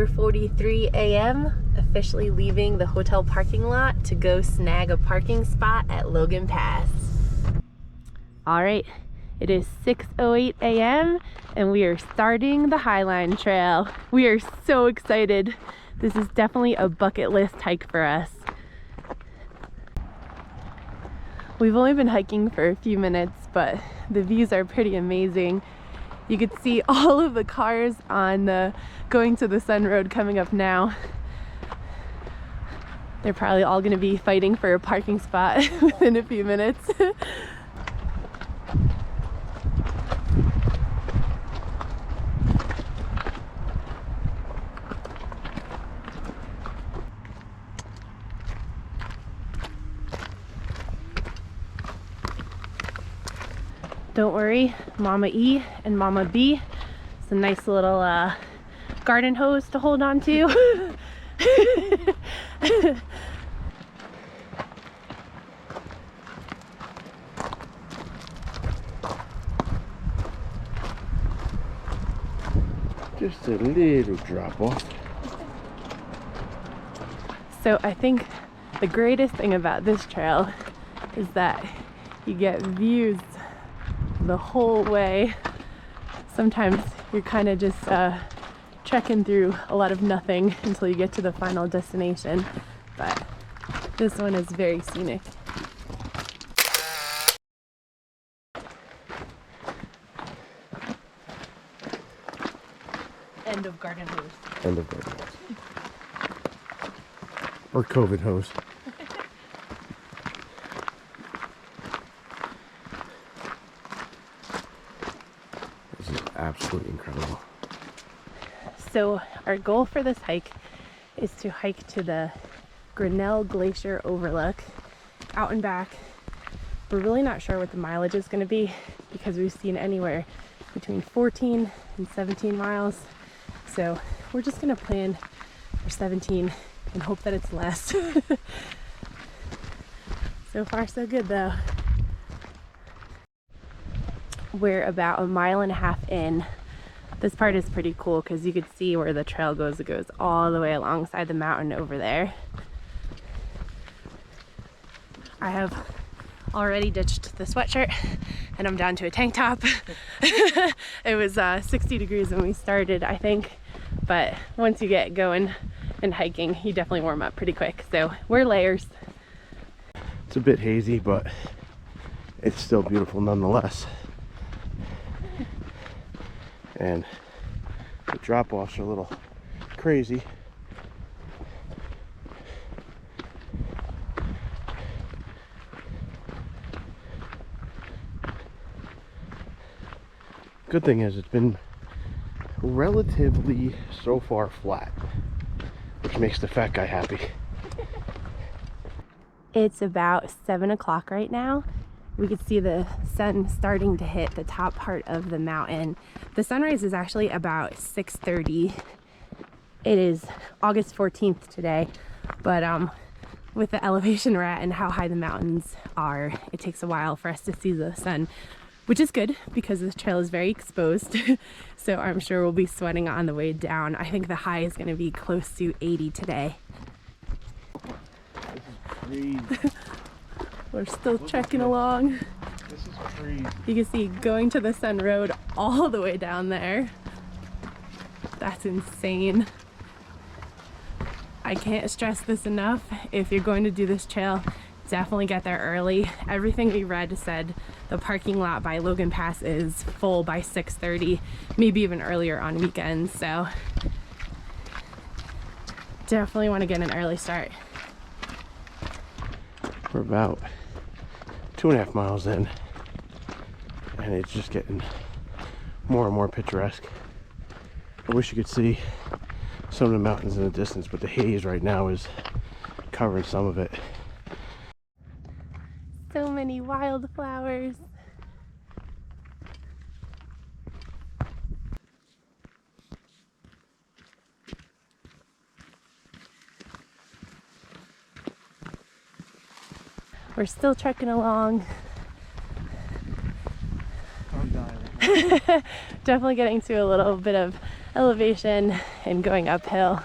4:43 a.m. officially leaving the hotel parking lot to go snag a parking spot at Logan Pass. All right, it is 6:08 a.m. and we are starting the Highline Trail. We are so excited. This is definitely a bucket list hike for us. We've only been hiking for a few minutes, but the views are pretty amazing. You could see all of the cars on the going to the Sun Road coming up now. They're probably all going to be fighting for a parking spot within a few minutes. Don't worry, Mama E and Mama B. It's a nice little garden hose to hold on to. Just a little drop off. So I think the greatest thing about this trail is that you get views the whole way. Sometimes you're kind of just trekking through a lot of nothing until you get to the final destination, but this one is very scenic. End of garden hose. End of garden hose. Or COVID hose. This is absolutely incredible. So our goal for this hike is to hike to the Grinnell Glacier Overlook, out and back. We're really not sure what the mileage is going to be because we've seen anywhere between 14 and 17 miles. So we're just going to plan for 17 and hope that it's less. So far so good though. We're about 1.5 miles in. This part is pretty cool because you could see where the trail goes. It goes all the way alongside the mountain over there. I have already ditched the sweatshirt and I'm down to a tank top. It was 60 degrees when we started, I think, but once you get going and hiking, you definitely warm up pretty quick. So wear layers. It's a bit hazy, but it's still beautiful nonetheless. And the drop-offs are a little crazy. Good thing is it's been relatively so far flat, which makes the fat guy happy. It's about 7 o'clock right now. We could see the sun starting to hit the top part of the mountain. The sunrise is actually about 6:30. It is August 14th today, but with the elevation we're at and how high the mountains are, it takes a while for us to see the sun, which is good because this trail is very exposed. So I'm sure we'll be sweating on the way down. I think the high is going to be close to 80 today. This is crazy. We're still trekking along. This is crazy. You can see going to the Sun Road all the way down there. That's insane. I can't stress this enough. If you're going to do this trail, definitely get there early. Everything we read said the parking lot by Logan Pass is full by 6:30, maybe even earlier on weekends. So definitely want to get an early start. We're about 2.5 miles in, and it's just getting more and more picturesque. I wish you could see some of the mountains in the distance, but the haze right now is covering some of it. So many wildflowers. We're still trekking along. Definitely getting to a little bit of elevation and going uphill.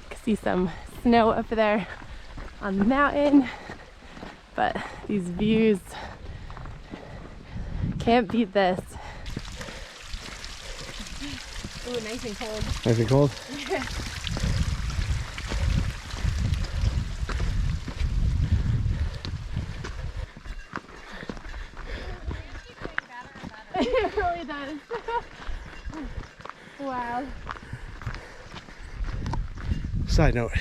You can see some snow up there on the mountain, but these views, can't beat this. Ooh, nice and cold. Nice and cold? Yeah. It really does. Wow. Side note,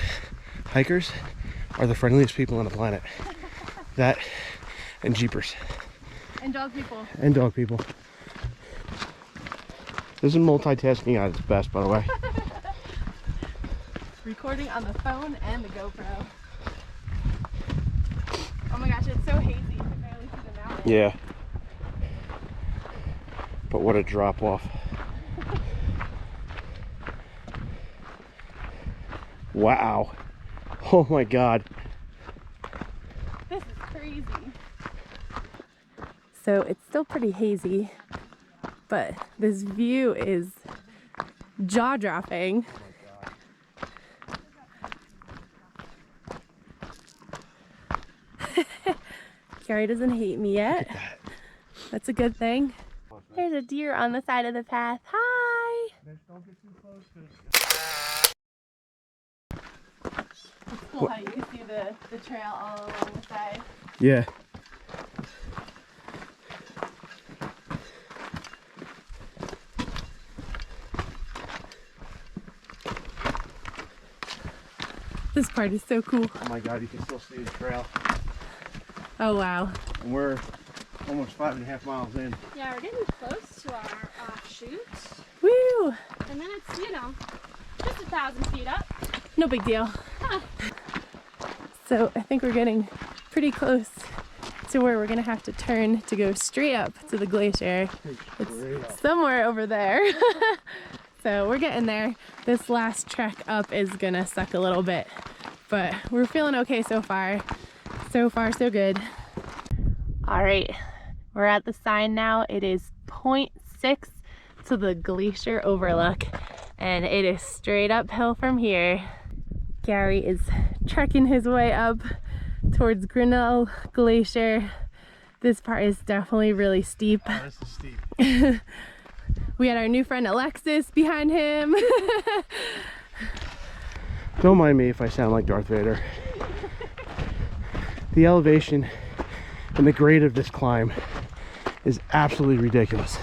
hikers are the friendliest people on the planet. That and jeepers. And dog people. And dog people. This is multitasking at its best, by the way. Recording on the phone and the GoPro. Oh my gosh, it's so hazy. You can barely see the mountain. Yeah. But what a drop off. Wow. Oh my God. This is crazy. So it's still pretty hazy, but this view is jaw-dropping. Gary doesn't hate me yet. That's a good thing. There's a deer on the side of the path. Hi! Don't get too close. It's cool how you can see the trail all along the side. Yeah. This part is so cool. Oh my God, you can still see the trail. Oh wow. And we're almost 5.5 miles in. Yeah, we're getting close to our offshoot. Woo! And then it's, you know, just 1,000 feet up. No big deal. Huh. So I think we're getting pretty close to where we're gonna have to turn to go straight up to the glacier. It's somewhere over there. So we're getting there. This last trek up is gonna suck a little bit, but we're feeling okay so far. So far, so good. All right, we're at the sign now. It is 0.6 to the glacier overlook, and it is straight uphill from here. Gary is trekking his way up towards Grinnell Glacier. This part is definitely really steep. Oh, this is steep. We had our new friend Alexis behind him. Don't mind me if I sound like Darth Vader. The elevation and the grade of this climb is absolutely ridiculous.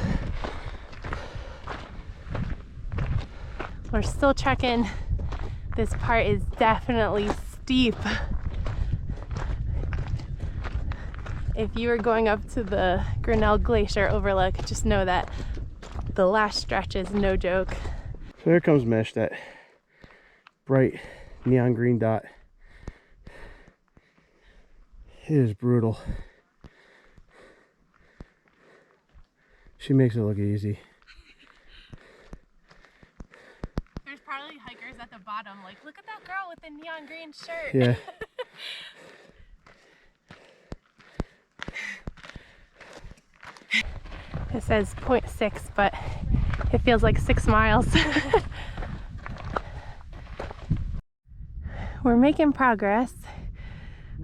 We're still trekking. This part is definitely steep. If you are going up to the Grinnell Glacier overlook, just know that the last stretch is no joke. So there comes Mesh, that bright neon green dot. It is brutal. She makes it look easy. There's probably hikers at the bottom like, look at that girl with the neon green shirt. Yeah. It says 0.6, but it feels like 6 miles. We're making progress.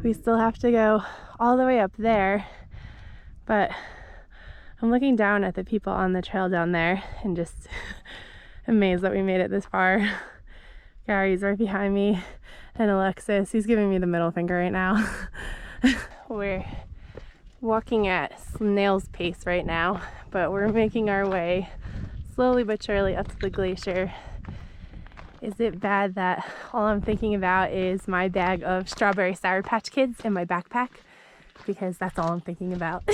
We still have to go all the way up there, but I'm looking down at the people on the trail down there and just amazed that we made it this far. Gary's right behind me, and Alexis, he's giving me the middle finger right now. We're walking at snail's pace right now, but we're making our way slowly but surely up to the glacier. Is it bad that all I'm thinking about is my bag of strawberry Sour Patch Kids in my backpack? Because that's all I'm thinking about.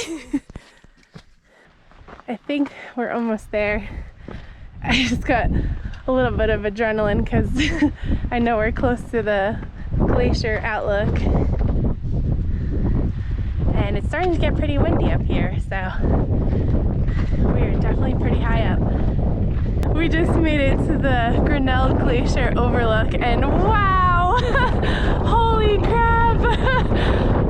I think we're almost there. I just got a little bit of adrenaline because I know we're close to the glacier outlook. And it's starting to get pretty windy up here, so we're definitely pretty high up. We just made it to the Grinnell Glacier overlook, and wow! Holy crap!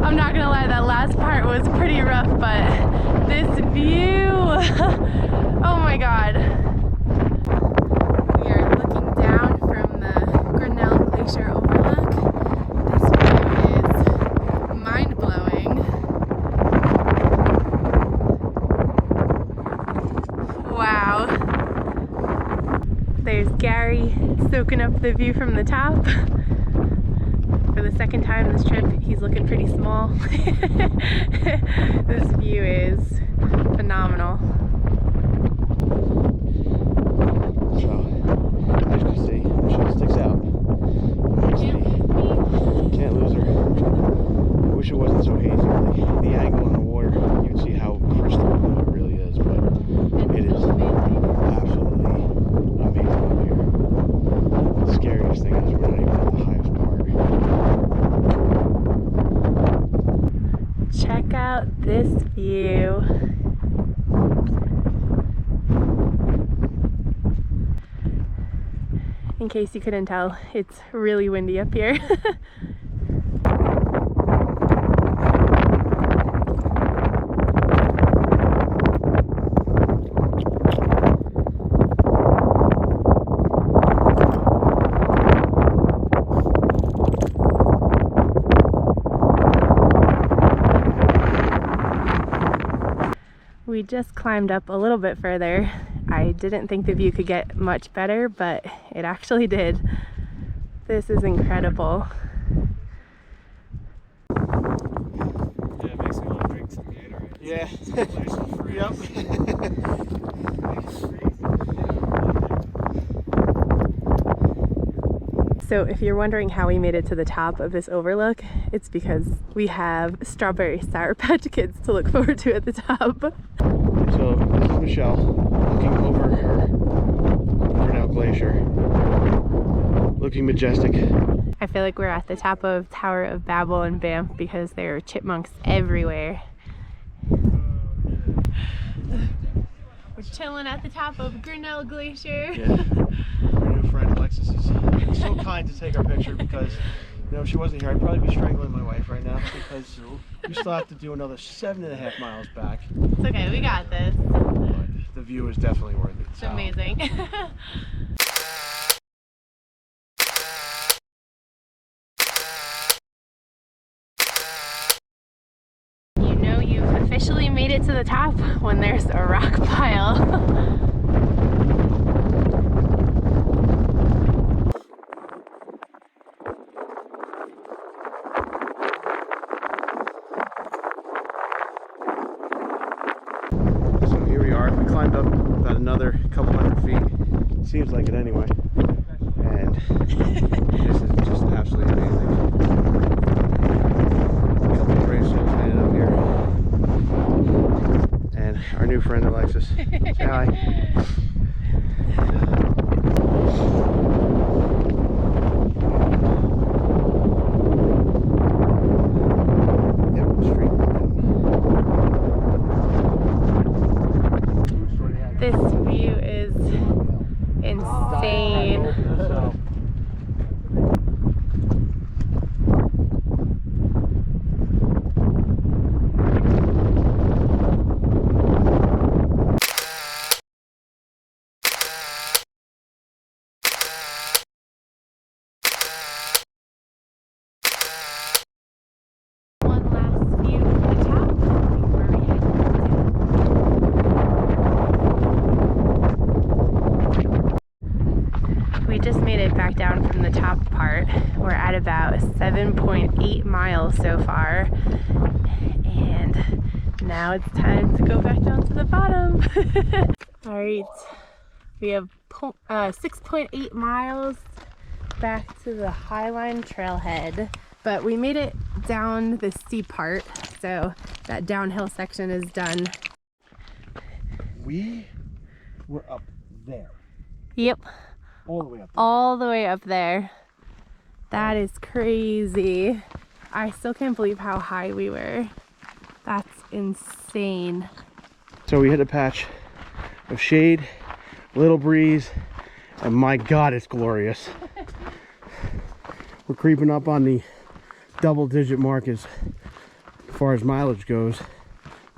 I'm not gonna lie, that last part was pretty rough, but this view, oh my god. Gary soaking up the view from the top. For the second time this trip, he's looking pretty small. This view is phenomenal. So, as you can see, Michelle sticks out. Can't lose her. I wish it wasn't so hazy. The angle on the water, you'd see how crystal blue it really is, but it is absolutely amazing up here. The scariest thing is we're not even at the highest part. Check out this view. In case you couldn't tell, it's really windy up here. We just climbed up a little bit further. I didn't think the view could get much better, but it actually did. This is incredible. Yeah, it makes me want to drink some Gatorade. Yeah. So if you're wondering how we made it to the top of this overlook, it's because we have strawberry Sour Patch Kids to look forward to at the top. So this is Michelle looking over her Grinnell Glacier, looking majestic. I feel like we're at the top of Tower of Babel in Banff because there are chipmunks everywhere. We're chilling at the top of Grinnell Glacier. Yeah. Our new friend Alexis is so kind to take our picture because, you know, if she wasn't here, I'd probably be strangling my wife right now because we still have to do another 7.5 miles back. It's okay, we got this. But the view is definitely worth it. It's amazing. You know you've officially made it to the top when there's a rock pile. So here we are. We climbed up about another couple hundred feet. Seems like it anyway. And this is just absolutely amazing. A couple of brave souls made it up here. And our new friend Alexis. Say hi. Yep, straight down. This view is insane. One last view from the top before we head down. We just made it back down from the top part. We're at about 7.8 miles so far. And now it's time to go back down to the bottom. All right, we have 6.8 miles back to the Highline trailhead. But we made it down the steep part, so that downhill section is done. We were up there. Yep, All the way up there. all the way up there. That is crazy. I still can't believe how high we were. That's insane. So we hit a patch of shade, a little breeze, and my God, it's glorious. We're creeping up on the double-digit mark as far as mileage goes,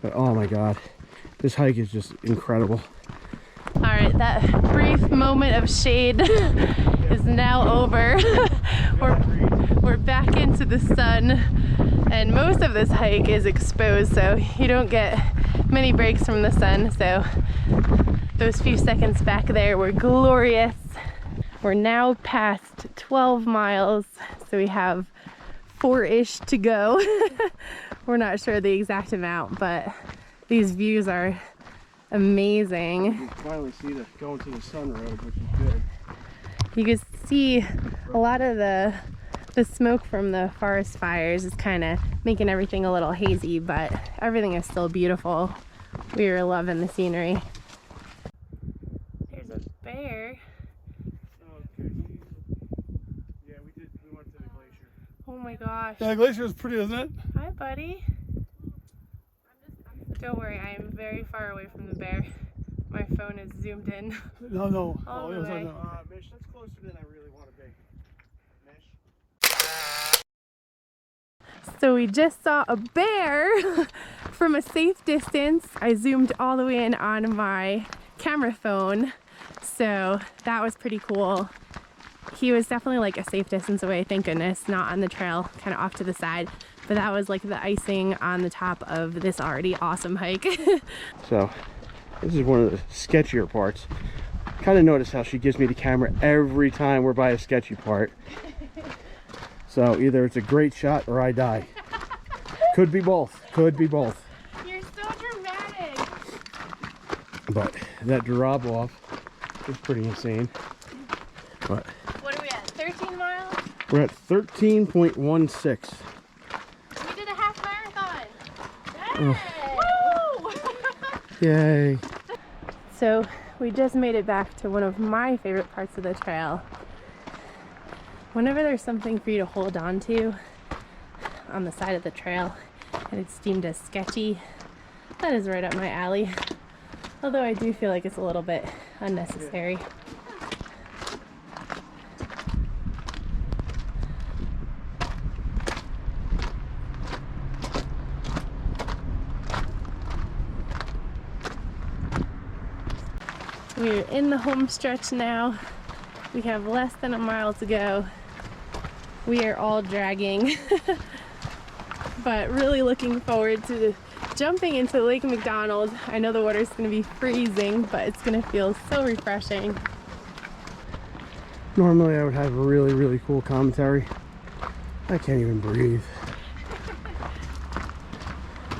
but oh my God, this hike is just incredible. All right, that brief moment of shade is now over. We're back into the sun, and most of this hike is exposed, so you don't get many breaks from the sun. So those few seconds back there were glorious. We're now past 12 miles, so we have 4-ish to go. We're not sure the exact amount, but these views are amazing. You can finally see the going to the Sun Road, which is good. You can see a lot of the smoke from the forest fires is kind of making everything a little hazy, but everything is still beautiful. We are loving the scenery. There's a bear. Okay. Yeah, we went to the glacier. Oh my gosh. Yeah, the glacier is pretty, isn't it? Hi, buddy. Don't worry, I am very far away from the bear. My phone is zoomed in. No, no. All the it was way. Mish, that's closer than I really want to be. Mish. So we just saw a bear from a safe distance. I zoomed all the way in on my camera phone, so that was pretty cool. He was definitely like a safe distance away, thank goodness, not on the trail, kind of off to the side. But that was like the icing on the top of this already awesome hike. So, this is one of the sketchier parts. Kind of notice how she gives me the camera every time we're by a sketchy part. So either it's a great shot or I die. Could be both. Could be both. You're so dramatic. But that drop off is pretty insane. But What are we at? 13 miles? we're at 13.16. We did a half marathon. Oh. Woo! Yay. So we just made it back to one of my favorite parts of the trail. Whenever there's something for you to hold on to on the side of the trail and it's deemed as sketchy, that is right up my alley. Although I do feel like it's a little bit unnecessary. We're in the home stretch now. We have less than a mile to go. We are all dragging, but really looking forward to jumping into Lake McDonald. I know the water's gonna be freezing, but it's gonna feel so refreshing. Normally I would have a really, really cool commentary. I can't even breathe.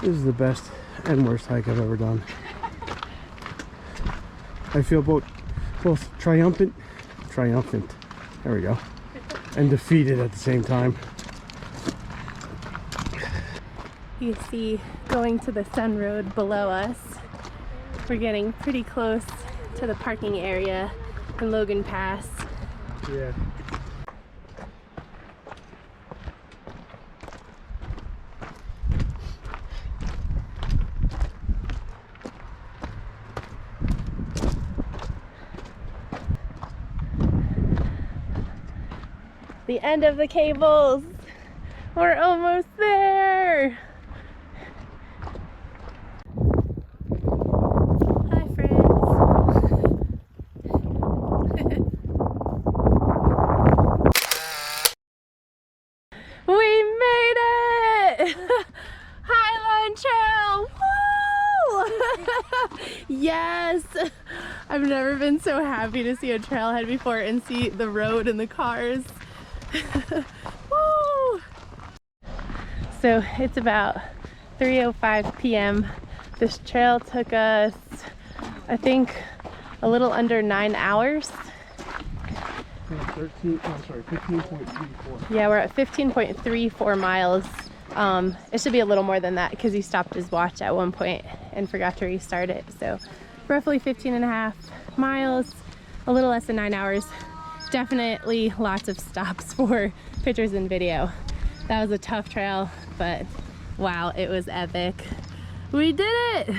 This is the best and worst hike I've ever done. I feel both triumphant, there we go, and defeated at the same time. You see going to the Sun Road below us. We're getting pretty close to the parking area in Logan Pass. Yeah. The end of the cables. We're almost there. Hi, friends. We made it! Highline Trail! Woo! Yes! I've never been so happy to see a trailhead before and see the road and the cars. Woo! So it's about 3:05 p.m. This trail took us, I think, a little under 9 hours. 15.34. Yeah, we're at 15.34 miles. It should be a little more than that because he stopped his watch at one point and forgot to restart it. So roughly 15.5 miles, a little less than 9 hours. Definitely lots of stops for pictures and video. That was a tough trail, but wow, it was epic. We did it!